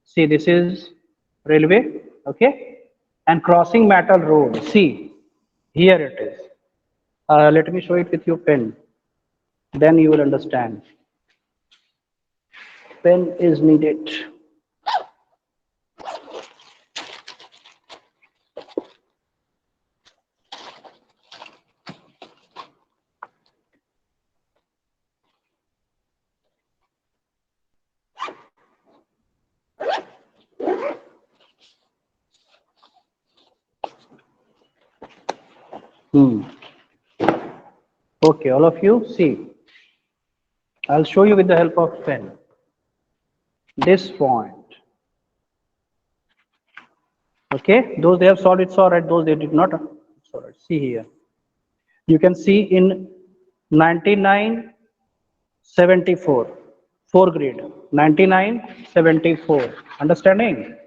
See, this is railway, okay, and crossing metal road. See, here it is. Let me show it with your pen, then you will understand. Pen is needed. Hmm. Okay, all of you, see, I'll show you with the help of pen. This point, okay, those they have solved it's all right, those they did not, it's all right. See here, you can see in 9974, 4 grade, 9974, understanding?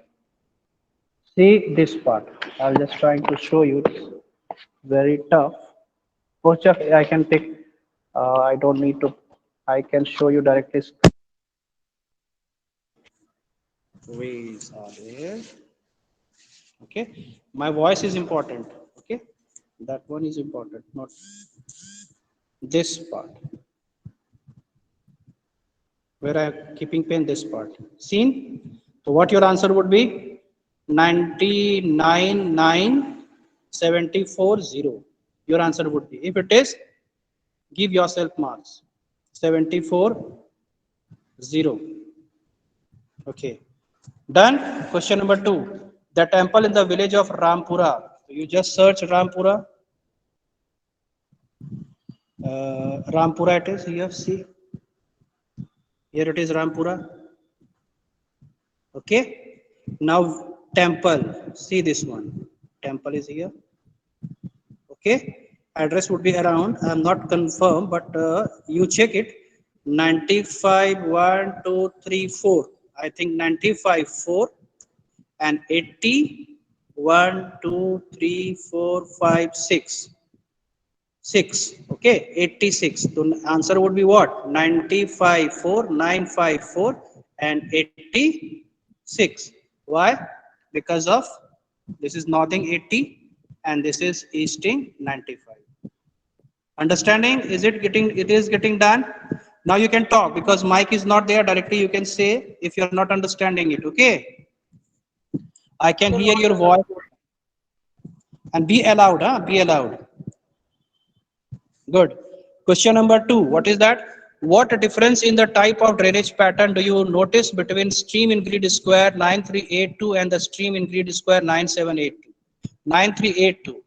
See this part, I'll just trying to show you, it's very tough. Coach, I can pick, I don't need to, I can show you directly. Ways are there. Okay, my voice is important. Okay, that one is important, not this part where I am keeping pen, this part seen. So what your answer would be? 99,974,0. Your answer would be, if it is, give yourself marks. 74,0. Okay, done. Question number 2, the temple in the village of Rampura. You just search Rampura. Rampura it is here. See, here it is Rampura. Okay, now temple, see this one, temple is here. Okay, address would be around, I'm not confirmed, but you check it. 95 1 2 3 4, I think 95 4 and 80 1 2 3 4 5 6 6. Okay, 86. So answer would be what? 95 4 954 and 86. Why? Because of this is northing 80 and this is easting 95. Understanding? Is it getting, it is getting done? Now you can talk because mic is not there directly. You can say if you're not understanding it. Okay, I can hear your voice. And be allowed, huh? Be allowed. Good. Question number 2. What is that? What difference in the type of drainage pattern do you notice between stream in grid square 9382 and the stream in grid square 9782? 9382.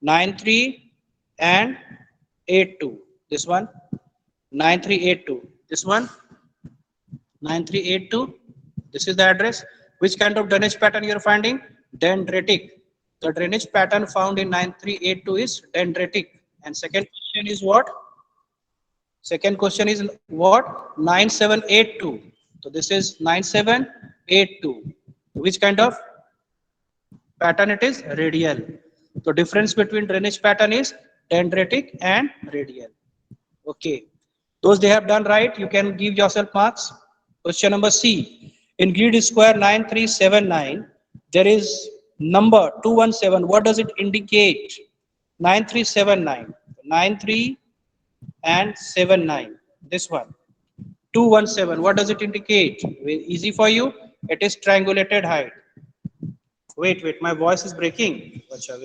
93 and 82. This one. 9382. This one. 9382. This is the address. Which kind of drainage pattern you are finding? Dendritic. The drainage pattern found in 9382 is dendritic. And second question is what? Second question is what? 9782. So this is 9782. Which kind of pattern it is? Radial. So difference between drainage pattern is dendritic and radial. Okay. Those they have done right, you can give yourself marks. Question number C. In grid square 9379, there is number 217. What does it indicate? 9379. 93 and 79. This one. 217. What does it indicate? Easy for you. It is triangulated height. Wait. My voice is breaking. Achha,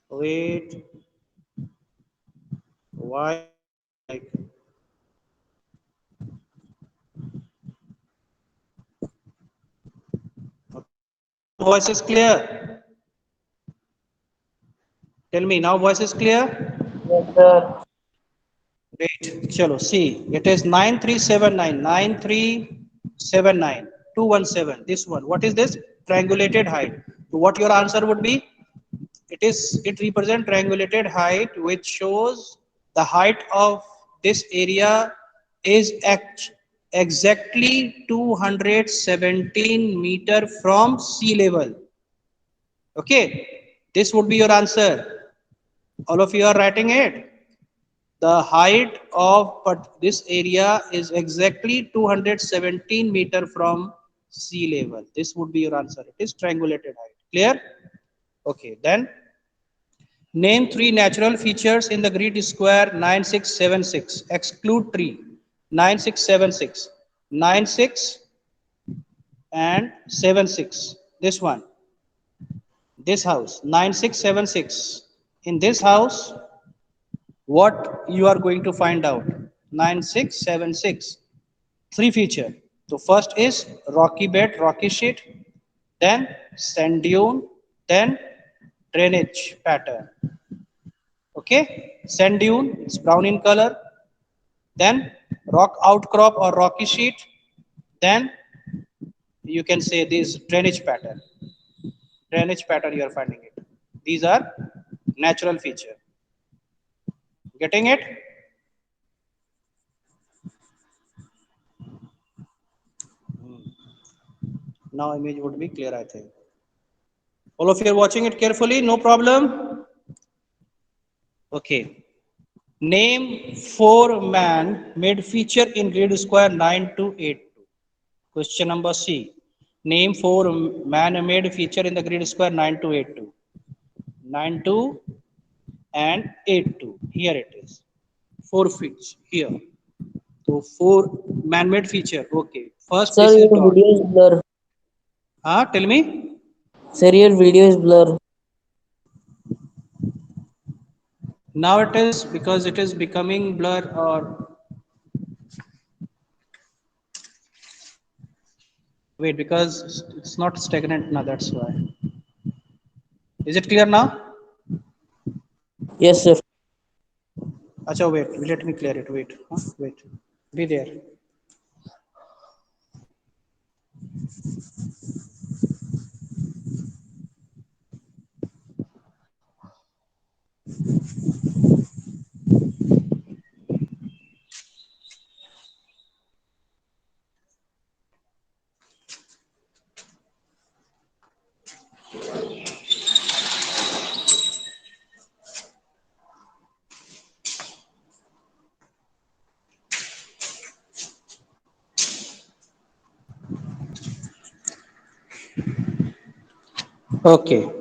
wait. Why? Like, voice is clear. Tell me now. Voice is clear. Yes, sir. Great. Chalo, see, it is 9379, 9379, 217. This one. What is this? Triangulated height. So what your answer would be? It represents triangulated height, which shows the height of this area is exactly 217 meter from sea level. Okay, this would be your answer. All of you are writing it. The height of this area is exactly 217 meter from sea level. This would be your answer. It is triangulated height. Clear? Okay. Then name three natural features in the grid square 9676. Exclude three. 9676. 96 and 76. This one. This house. 9676. In this house, what you are going to find out? 9676. Three feature. So first is rocky bed, rocky sheet, then sand dune, then drainage pattern. Okay, sand dune is brown in color, then rock outcrop or rocky sheet, then you can say this drainage pattern. Drainage pattern you are finding it. These are natural feature. Getting it? Now image would be clear, I think. All of you are watching it carefully, no problem. Okay. Name four man-made feature in grid square 9282. Question number C. Name four man-made feature in the grid square 9282. 92 and 82. Here it is. Four feet here. So four man-made feature. Okay. First, Sir, this is your dot. video is blur. Tell me. Sir, your video is blur. Now it is because it is becoming blur or wait because it's not stagnant now. That's why. Is it clear now? Yes, sir. Acha, wait. Let me clear it. Wait. Wait. Be there. Okay.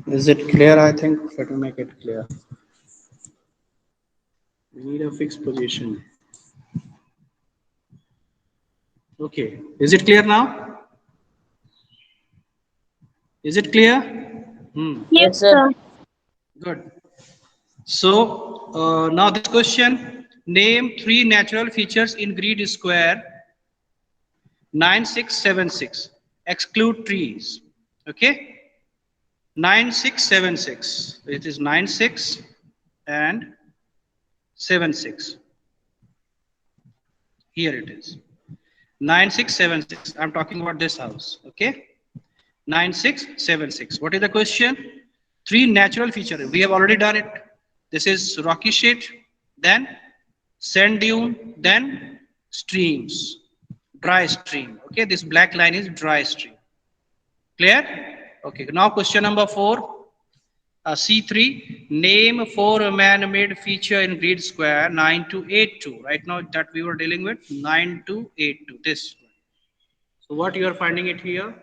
Is it clear? I think let me make it clear. We need a fixed position. Okay. Is it clear now? Is it clear? Hmm. Yes, Yes, sir. sir. Good. So now this question: name three natural features in grid square 9676. Exclude trees. Okay. 9676. It is 96 and 76. Here it is. 9676. I'm talking about this house. Okay. 9676. What is the question? Three natural features. We have already done it. This is rocky sheet, then sand dune, then streams, dry stream. Okay, this black line is dry stream. Clear? Okay, now question number 4. C3, name four man-made feature in grid square 9282. Right now that we were dealing with 9282. This one. So what you are finding it here?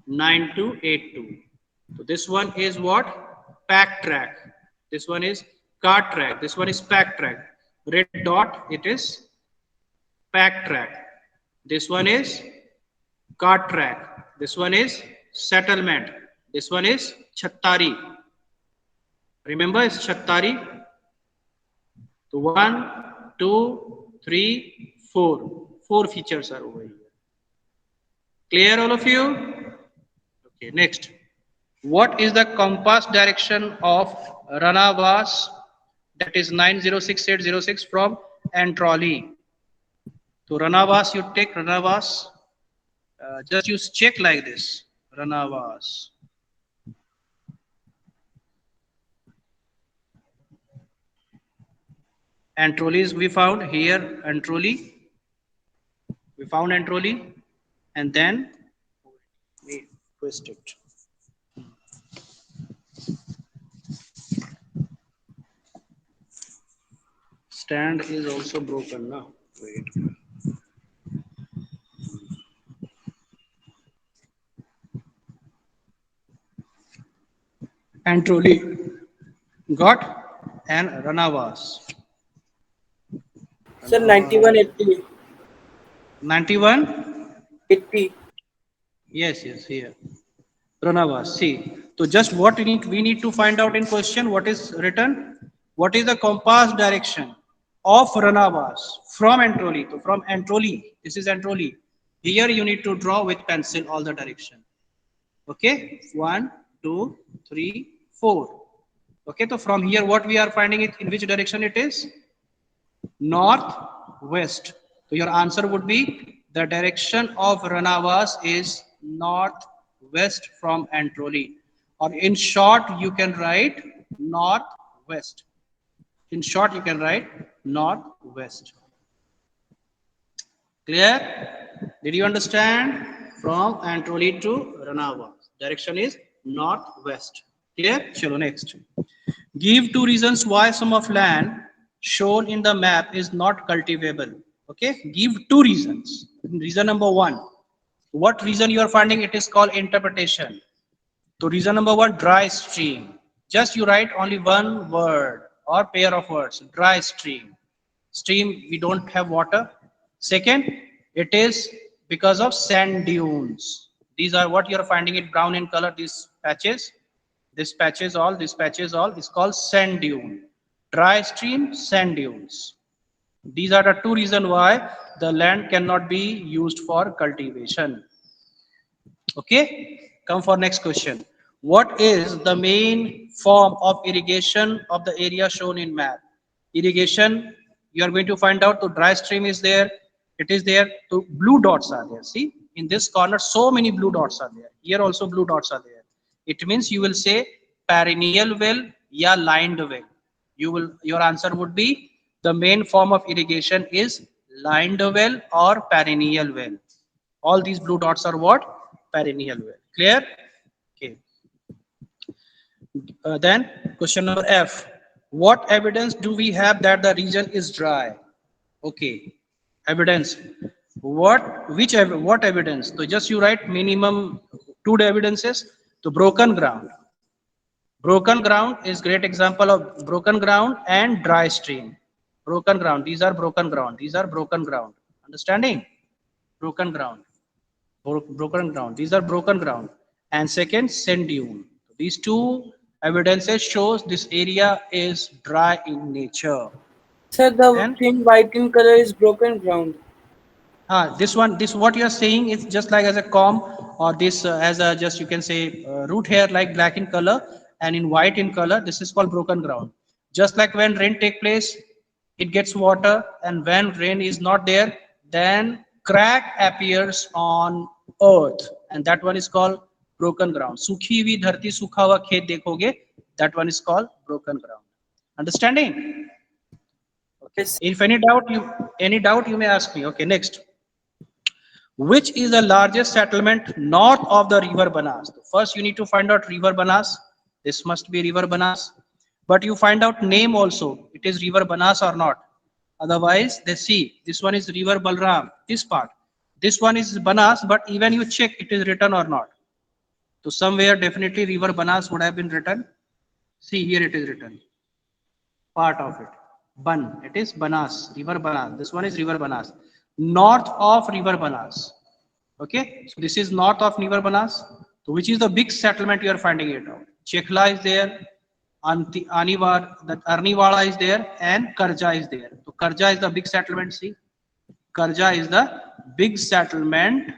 9282. So this one is what? Pack track. This one is cart track. This one is pack track. Red dot, it is pack track. This one is cart track. This one is settlement. This one is Chattari. Remember, it's Chattari. So 1, 2, 3, 4. Four features are over here. Clear, all of you? Okay, next. What is the compass direction of Ranavas? That is 906806 from Antroli. So Ranavas, you take Ranavas. Just use check like this. Ranavas. Antrolis we found here. Antroli, we found Antroli, and then we twist it. Stand is also broken now. Wait. Antroli got and Ranavas. Sir, 9180. 91. 80. Yes, here. Ranavas. See, so just what we need to find out in question, what is written? What is the compass direction of Ranavas from Antroli? So from Antroli, this is Antroli. Here you need to draw with pencil all the direction. Okay, 1, 2, 3, 4. Okay, so from here what we are finding it in which direction it is? North west. So your answer would be the direction of Ranavas is northwest from Antroli. Or in short, you can write northwest. In short, you can write northwest. Clear? Did you understand? From Antroli to Ranavas. Direction is northwest. Clear? Chalo, next. Give two reasons why some of land shown in the map is not cultivable. Okay, give two reasons. Reason number one, what reason you are finding? It is called interpretation. So reason number one, dry stream. Just you write only one word or pair of words, dry stream. Stream, we don't have water. Second, it is because of sand dunes. These are what you are finding it brown in color, these patches. This patches all is called sand dune. Dry stream, sand dunes. These are the two reasons why the land cannot be used for cultivation. Okay, come for next question. What is the main form of irrigation of the area shown in map? Irrigation, you are going to find out. The dry stream is there. It is there. So blue dots are there. See, in this corner, so many blue dots are there. Here also blue dots are there. It means you will say perennial well, ya lined well. Your answer would be the main form of irrigation is lined well or perennial well. All these blue dots are what? Perennial well. Clear? Okay. Then question number F. What evidence do we have that the region is dry? Okay. Evidence. What evidence? So just you write minimum two evidences. So broken ground. Broken ground is great example of broken ground and dry stream. Broken ground. These are broken ground. These are broken ground. Understanding? Broken ground. Broken ground. These are broken ground. And second, sand dune. These two evidences shows this area is dry in nature. Sir, the Then thing white in color is broken ground. this what you are saying is just like as a comb, or this as a just you can say root hair like black in color and in white in color. This is called broken ground. Just like when rain take place, it gets water, and when rain is not there, then crack appears on earth, and that one is called broken ground. सूखी हुई धरती सूखा हुआ खेत देखोगे, that one is called broken ground. Understanding? Okay. Yes. If any doubt you may ask me. Okay, next. Which is the largest settlement north of the river Banas? First, you need to find out river Banas. This must be river Banas. But you find out name also. It is river Banas or not. Otherwise, they see this one is river Balram. This part. This one is Banas, but even you check it is written or not. So somewhere definitely river Banas would have been written. See here it is written. Part of it. Ban. It is Banas. River Banas. This one is river Banas. North of river Banas. Okay, so this is north of River Banas. So which is the big settlement you are finding it out? Chekhla is there, Arniwala is there, and Karja is there. So Karja is the big settlement. See, Karja is the big settlement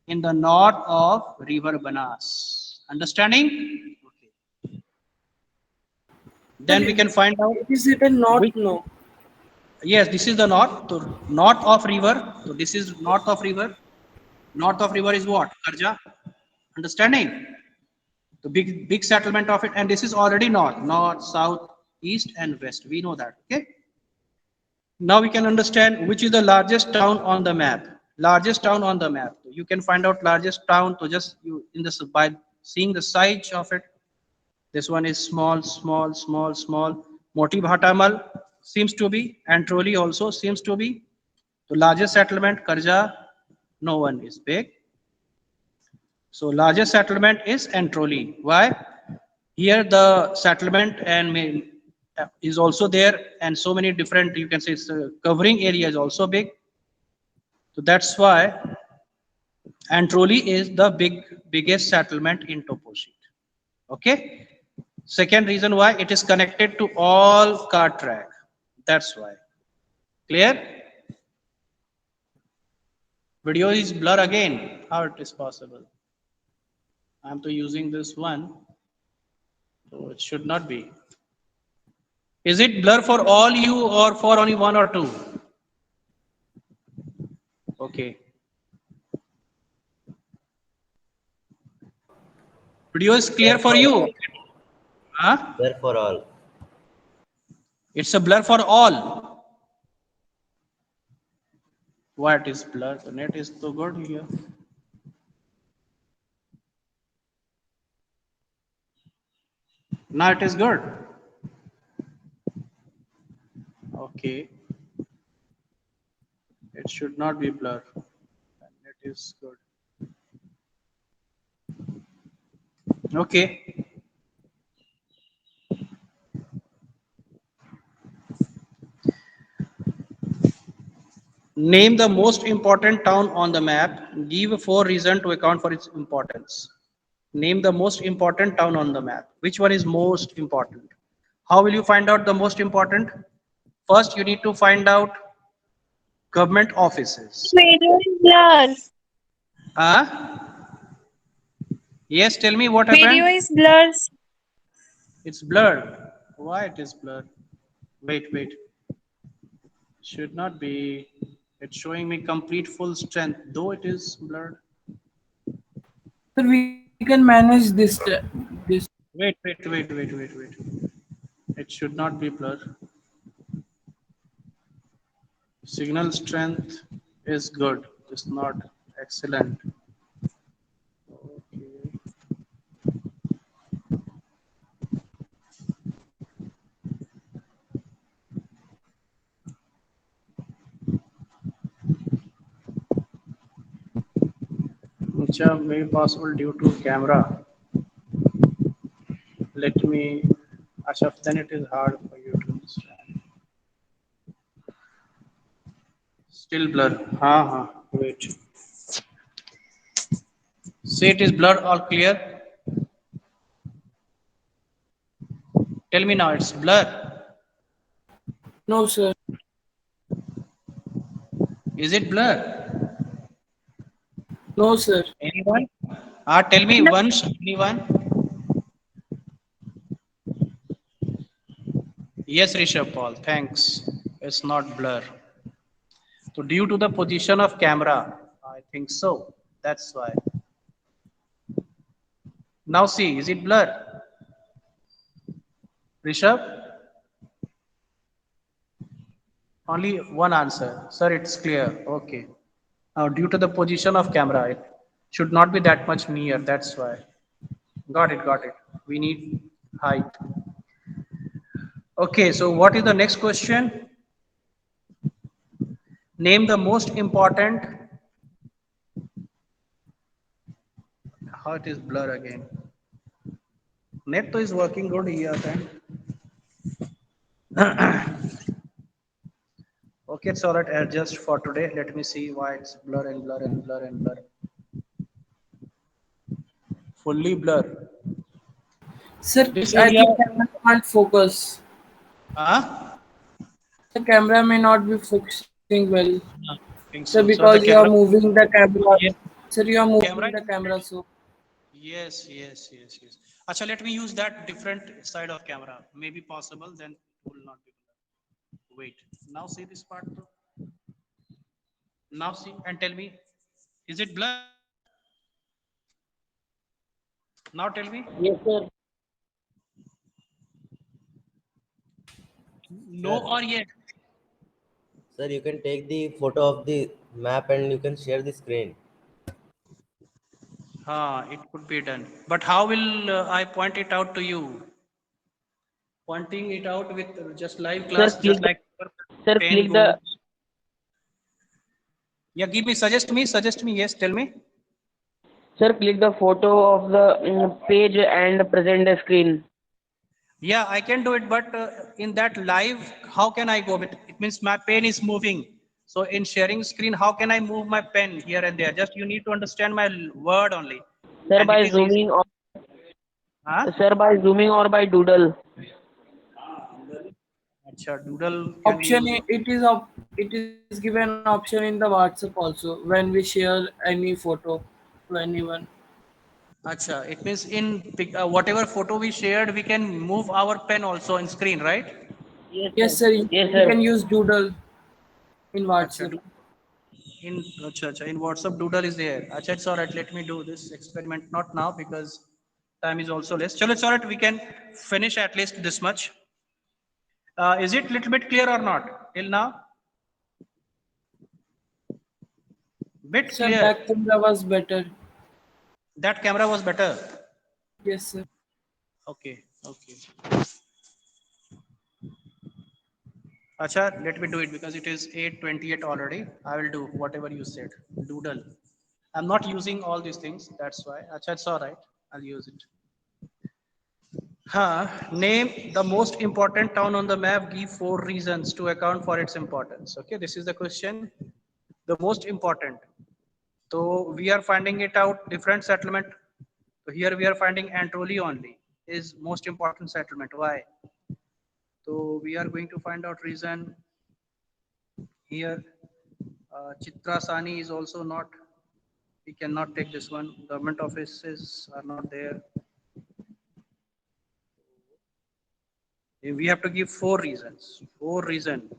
in the north of River Banas. Understanding? Okay. Then we can find out It is written not which. no. Yes, this is the north. So north of river. So this is north of river. North of river is what? Karja. Understanding? The big settlement of it, and this is already north, south, east, and west. We know that. Okay. Now we can understand which is the largest town on the map. Largest town on the map. You can find out largest town to just you in this by seeing the size of it. This one is small, small, small, small. Moti Bhatamal seems to be, and Troli also seems to be. The largest settlement, Karja, no one is big. So largest settlement is Antroli. Why? Here the settlement and is also there, and so many different. You can say it's, covering area is also big. So that's why Antroli is the biggest settlement in Toposhi. Okay. Second reason why it is connected to all car track. That's why. Clear? Video is blur again. How it is possible? I'm to using this one, so it should not be. Is it blur for all you or for only one or two? Okay. Video is clear Blur for for you. all. Huh? Blur for all. It's a blur for all. What is blur? The net is so good here. Now it is good. Okay. It should not be blur. It is good. Okay. Name the most important town on the map. Give 4 reasons to account for its importance. Name the most important town on the map. Which one is most important? How will you find out the most important? First, you need to find out government offices. Video is blur. Yes, tell me what Video happened. is blurred. It's blurred. Why it is blurred? Wait, wait. Should not be. It's showing me complete full strength, though it is blurred. Sir, we can manage this. Wait, wait, wait, wait, wait, wait. It should not be blurred. Signal strength is good. It's not excellent. Okay. Which may be possible due to camera. Let me. Achha, then it is hard for you to understand. Still blur. Wait. Say it is blur or clear. Tell me now. It's blur. No, sir. Is it blur? No, sir. Anyone? Tell me once. Anyone? Yes, Rishabh Paul. Thanks. It's not blur. So due to the position of camera, I think so. That's why. Now see, is it blur? Rishabh? Only one answer. Sir, it's clear. Okay. Now due to the position of camera, it should not be that much near. That's why. Got it, got it. We need height. Okay, so what is the next question? Name the most important. How it is blur again? Net is working good here then. Okay, it's all right. Adjust for today. Let me see why it's blur and blur and blur and blur. Fully blur. Sir, This I area. think camera can't focus. Ah, The camera may not be focusing well. I think Sir, so. So the because you are camera. moving the camera. Yes, Sir, you are camera. moving the camera so. Yes, yes, yes, yes. Acha, let me use that different side of camera. Maybe possible, then it will not be blur. Wait. Now see this part though. Now see and tell me, is it blur? Now tell me. Yes, sir. No Sir, or yes? Sir, you can take the photo of the map and you can share the screen. It could be done. But how will I point it out to you? Pointing it out with just live Sir, class, click just the, like sir, pen click goes. the, Yeah, suggest me. Yes, tell me. sir, click the photo of the page and present the screen. Yeah, I can do it, but in that live, how can I go? It means my pen is moving. So in sharing screen, how can I move my pen here and there? Just you need to understand my word only, Sir, and it by is easy. zooming or, Huh? sir, by zooming or by doodle. Acha, doodle can be Option used. it is given option in the WhatsApp also when we share any photo to anyone. Acha, it means in whatever photo we shared, we can move our pen also in screen, right? Yes, Yes, sir. sir. Yes, You can sir. use Doodle in Acha, WhatsApp. in WhatsApp doodle is there. Acha, it's all right. Let me do this experiment. Not now because time is also less. Chalo, it's all right. We can finish at least this much. Is it little bit clear or not till now? Bit Sir, back clear. camera was better. That camera was better. Yes, sir. Okay. Okay. Acha, let me do it because it is 8:28 already. I will do whatever you said. Doodle. I'm not using all these things. That's why. Acha, it's all right. I'll use it. Name the most important town on the map. Give 4 reasons to account for its importance. Okay, this is the question. The most important. So we are finding it out different settlement. So here we are finding Anatoli only is most important settlement. Why? So we are going to find out reason here. Chitrasani is also not. We cannot take this one. Government offices are not there. We have to give 4 reasons. 4 reasons.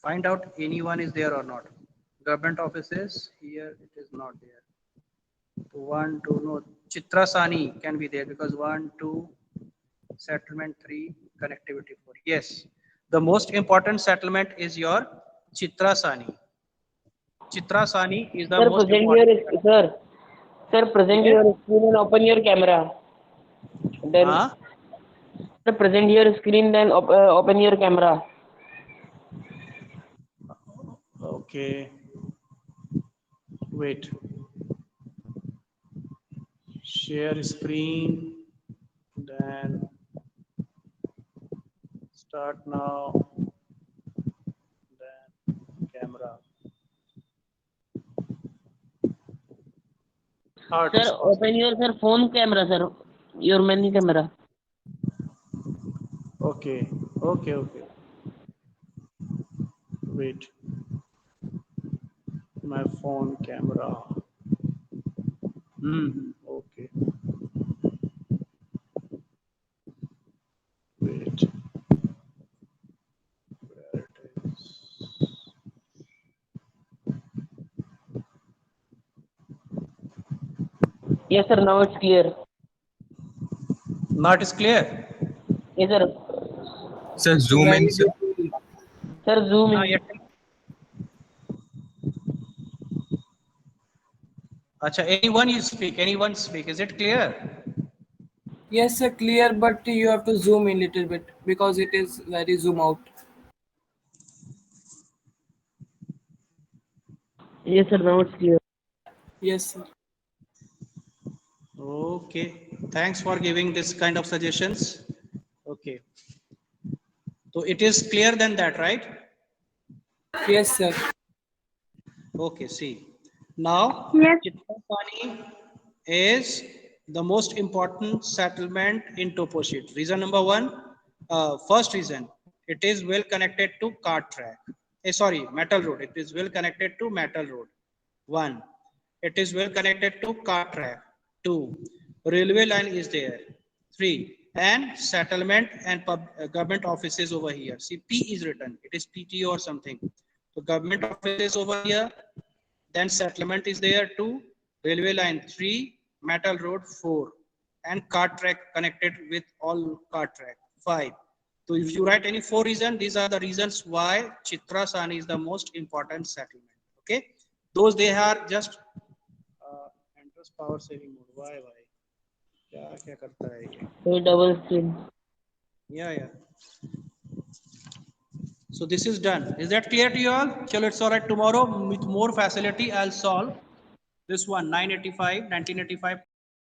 Find out anyone is there or not. Government offices, here it is not there. 1, 2, no. Chitrasani can be there because 1, 2, settlement 3, connectivity 4. Yes, the most important settlement is your Chitrasani. Chitrasani is the Sir, most important. present Yes. your screen and open your camera. Then, Huh? sir, present your screen, then open your camera. Okay. Wait. Share screen. Then start now. Then camera. How it Sir, is possible? open your sir phone camera, sir. Your main camera. Okay. Okay. Okay. Wait. My phone camera. Okay. Wait. Where it is? Yes, sir. Now it's clear. Now it is clear. Yes, sir. Sir, So zoom in, very sir. good. Sir, zoom in. Yeah. Acha, anyone you speak, anyone speak. Is it clear? Yes, sir. Clear, but you have to zoom in little bit because it is very zoom out. Yes, sir. Now it's clear. Yes, sir. Okay. Thanks for giving this kind of suggestions. Okay. So it is clear than that, right? Yes, sir. Okay, see. Now, Yes, Chitrapani is the most important settlement in topo sheet. Reason number one, first reason, it is well connected to cart track. Sorry, metal road. It is well connected to metal road. One, it is well connected to cart track. Two, railway line is there. Three, and settlement and government offices over here. See, P is written. It is PTO or something. So government offices over here, then settlement is there too, railway line 3, metal road 4, and cart track connected with all cart track 5. So if you write any 4 reasons, these are the reasons why Chitrasan is the most important settlement. Okay, those they are just enters power saving mode. Why? क्या करता है ये? So double screen. Yeah. So this is done. Is that clear to you all? Chalo, it's all right. Tomorrow with more facility, I'll solve this one 1985